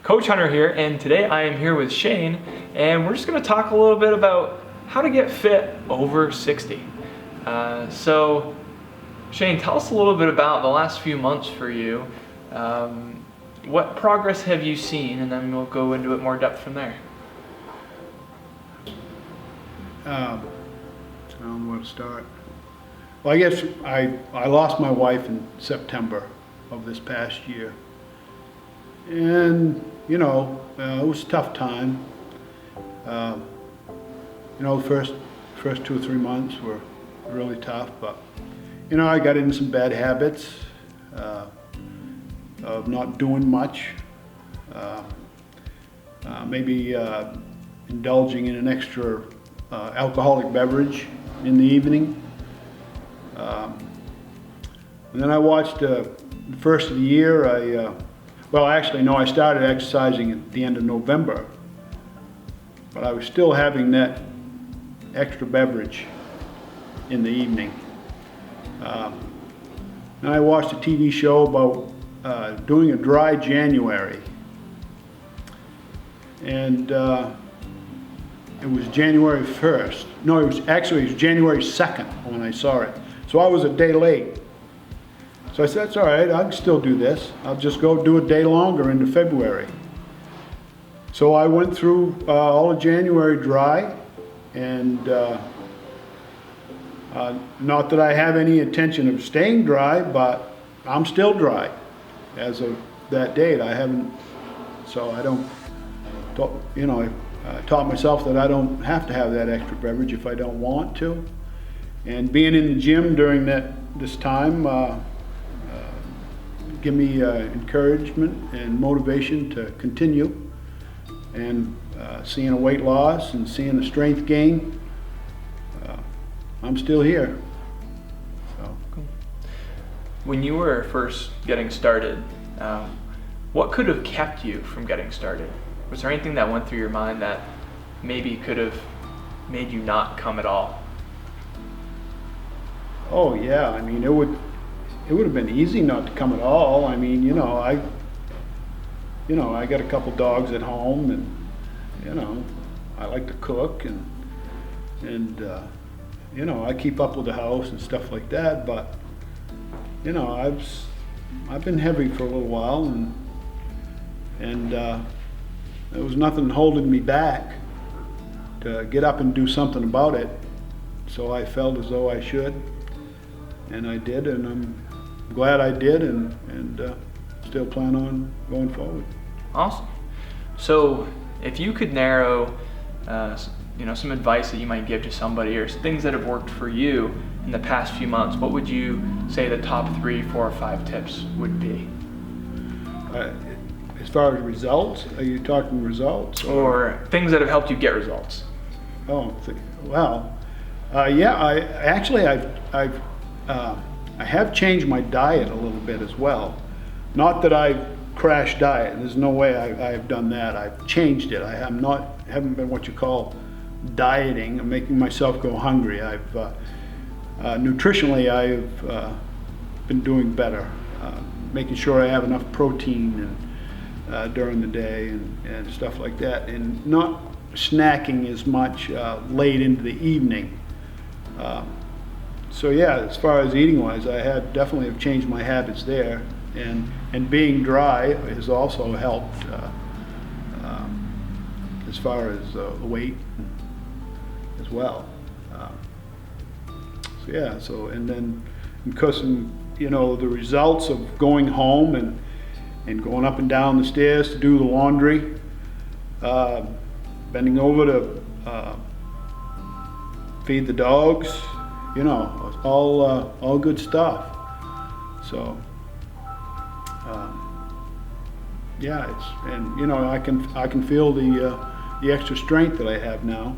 Coach Hunter here, and today I am here with Shane, and we're just going to talk a little bit about how to get fit over 60. So Shane, tell us a little bit about the last few months for you. What progress have you seen, and then we'll go into it more depth from there. I don't know where to start. Well, I guess I lost my wife in September of this past year. And, it was a tough time. The first 2 or 3 months were really tough, but, I got into some bad habits of not doing much, maybe indulging in an extra alcoholic beverage in the evening. And then I watched the first of the year, I started exercising at the end of November, but I was still having that extra beverage in the evening. And I watched a TV show about doing a dry January. And it was January 1st. No, it was January 2nd when I saw it. So I was a day late. So I said, that's all right, I can still do this. I'll just go do a day longer into February. So I went through all of January dry, and not that I have any intention of staying dry, but I'm still dry as of that date. I haven't, so I don't, I taught myself that I don't have to have that extra beverage if I don't want to. And being in the gym during this time give me encouragement and motivation to continue, and seeing a weight loss and seeing a strength gain. I'm still here. So. When you were first getting started, what could have kept you from getting started? Was there anything that went through your mind that maybe could have made you not come at all? Oh yeah, I mean, it would have been easy not to come at all. I mean, I got a couple dogs at home, and I like to cook, and I keep up with the house and stuff like that. But I've been heavy for a little while, and there was nothing holding me back to get up and do something about it. So I felt as though I should, and I did, and I'm glad I did, and still plan on going forward. Awesome. So if you could narrow some advice that you might give to somebody, or things that have worked for you in the past few months, what would you say the top 3, 4, or 5 tips would be? As far as results, are you talking results? Or things that have helped you get results? Oh, well, yeah, I have changed my diet a little bit as well. Not that I've crashed diet. There's no way I've done that. I've changed it. Haven't been what you call dieting. I'm making myself go hungry. Nutritionally, I've been doing better. Making sure I have enough protein during the day and stuff like that, and not snacking as much late into the evening. So yeah, as far as eating wise, I definitely have changed my habits there, and being dry has also helped as far as the weight as well. So yeah, and then because the results of going home and going up and down the stairs to do the laundry, bending over to feed the dogs, all good stuff. So yeah, I can feel the extra strength that I have now,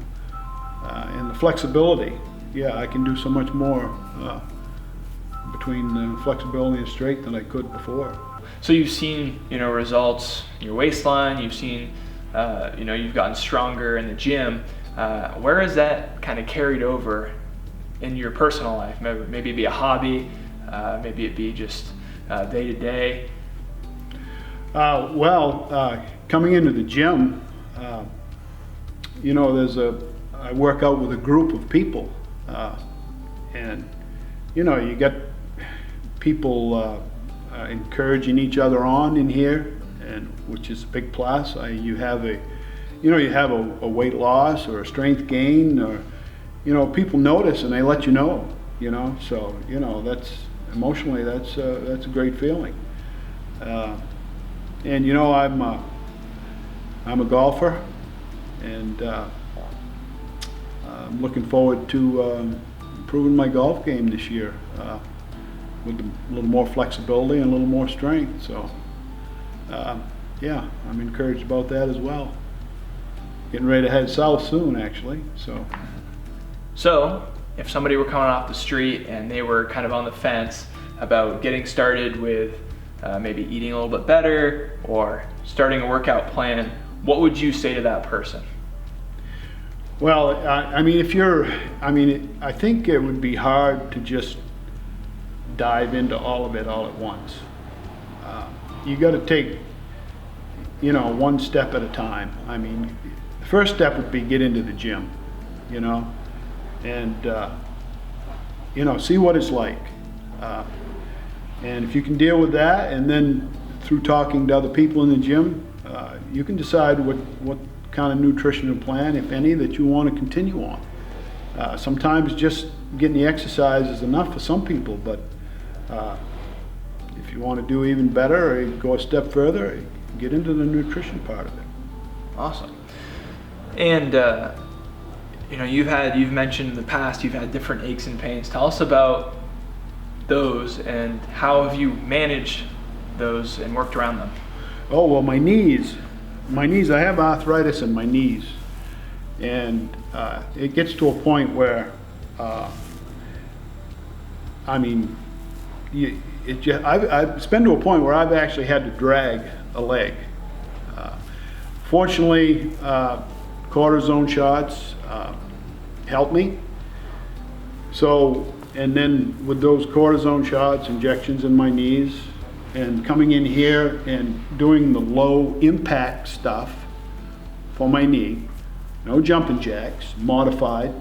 and the flexibility. Yeah, I can do so much more between the flexibility and strength than I could before. So you've seen results in your waistline. You've seen you've gotten stronger in the gym. Where is that kind of carried over in your personal life? Maybe it be a hobby, maybe it be just day to day. coming into the gym, you know, I work out with a group of people, and you know, you get people encouraging each other on in here, and which is a big plus. You have a weight loss or a strength gain, or you know, people notice and they let you know. You know, so you know, that's emotionally that's a great feeling. And you know, I'm a golfer, and I'm looking forward to improving my golf game this year with a little more flexibility and a little more strength. So, yeah, I'm encouraged about that as well. Getting ready to head south soon, actually. So, if somebody were coming off the street and they were kind of on the fence about getting started with maybe eating a little bit better or starting a workout plan, what would you say to that person? Well, I mean, I think it would be hard to just dive into all of it all at once. You got to take, you know, one step at a time. I mean, the first step would be get into the gym, you know, and you know, see what it's like. And if you can deal with that, and then through talking to other people in the gym, you can decide what kind of nutritional plan, if any, that you want to continue on. Sometimes just getting the exercise is enough for some people, but if you want to do even better or go a step further, get into the nutrition part of it. Awesome. And you know, you've mentioned in the past you've had different aches and pains. Tell us about those and how have you managed those and worked around them? Oh, well, my knees, I have arthritis in my knees, and it gets to a point where, I mean, I've been to a point where I've actually had to drag a leg. Fortunately, cortisone shots helped me. So, and then with those cortisone shots, injections in my knees, and coming in here and doing the low impact stuff for my knee, no jumping jacks, modified.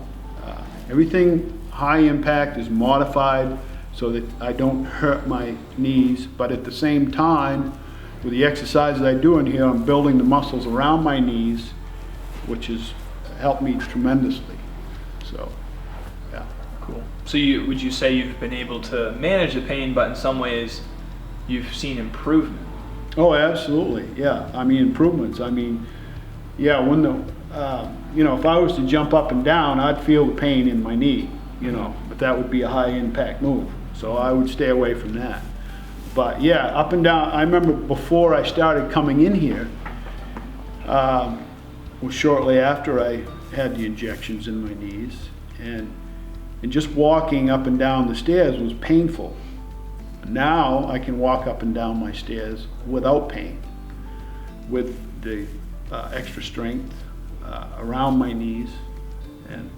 Everything high impact is modified so that I don't hurt my knees, but at the same time, with the exercises I do in here, I'm building the muscles around my knees, which has helped me tremendously. So, yeah. Cool. So would you say you've been able to manage the pain, but in some ways you've seen improvement? Oh, absolutely. Yeah. I mean, improvements. I mean, yeah, when you know, if I was to jump up and down, I'd feel the pain in my knee, you know, but that would be a high impact move. So I would stay away from that. But yeah, up and down, I remember before I started coming in here, was shortly after I had the injections in my knees, and just walking up and down the stairs was painful. Now I can walk up and down my stairs without pain, with the extra strength around my knees, and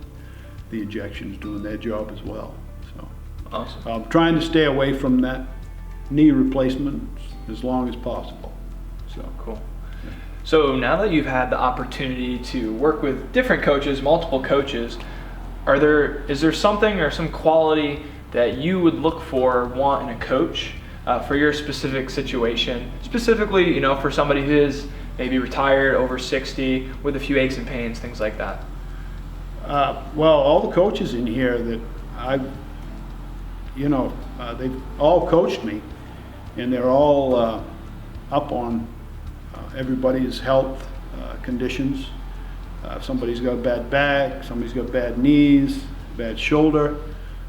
the injections doing their job as well. So awesome. I'm trying to stay away from that knee replacement as long as possible. So cool. Yeah. So now that you've had the opportunity to work with different coaches, multiple coaches, is there something or some quality that you would look for, want in a coach for your specific situation? Specifically, you know, for somebody who is maybe retired, over 60, with a few aches and pains, things like that. Well, all the coaches in here that they've all coached me, and they're all up on everybody's health conditions. If somebody's got a bad back, somebody's got bad knees, bad shoulder,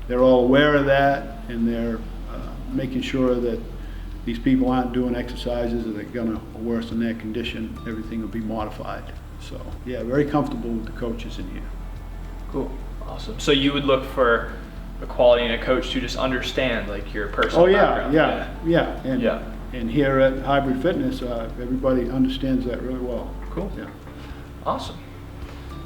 they're all aware of that, and they're making sure that these people aren't doing exercises that are gonna worsen their condition. Everything will be modified. So yeah, very comfortable with the coaches in here. Cool, awesome. So you would look for a quality in a coach to just understand like your personal background. Yeah. And here at Hybrid Fitness, everybody understands that really well. Cool. Yeah. Awesome.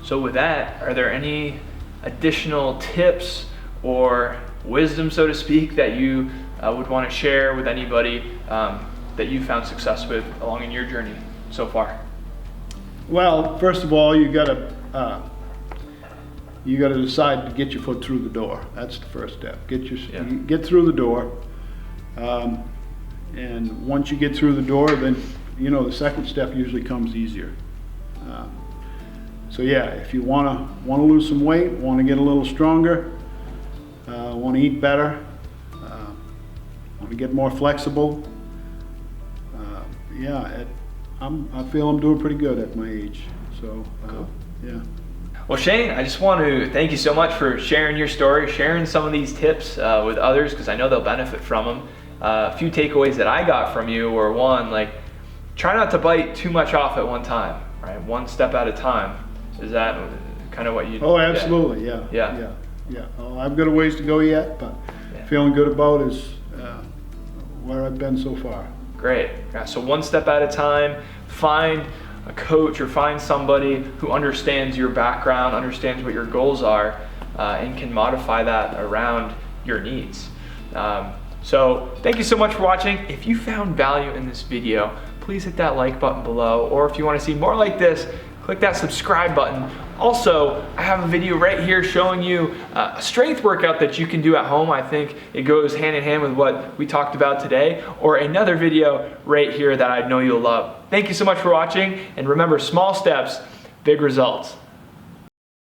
So with that, are there any additional tips or wisdom, so to speak, that you would want to share with anybody that you found success with along in your journey so far? Well, first of all, you gotta decide to get your foot through the door. That's the first step. Get through the door, and once you get through the door, then the second step usually comes easier. So yeah, if you wanna lose some weight, want to get a little stronger, want to eat better, want to get more flexible, I feel I'm doing pretty good at my age. So cool. Yeah. Well, Shane, I just want to thank you so much for sharing your story, sharing some of these tips with others, because I know they'll benefit from them. A few takeaways that I got from you were, one, like, try not to bite too much off at one time, right? One step at a time. Is that kind of what you? Oh, absolutely, yeah. Oh, I've got a ways to go yet, but feeling good about is where I've been so far. Great. Yeah, so one step at a time. Find a coach or find somebody who understands your background, understands what your goals are, and can modify that around your needs. So thank you so much for watching. If you found value in this video, please hit that like button below, or if you want to see more like this, click that subscribe button. Also, I have a video right here showing you a strength workout that you can do at home. I think it goes hand in hand with what we talked about today, or another video right here that I know you'll love. Thank you so much for watching, and remember, small steps, big results.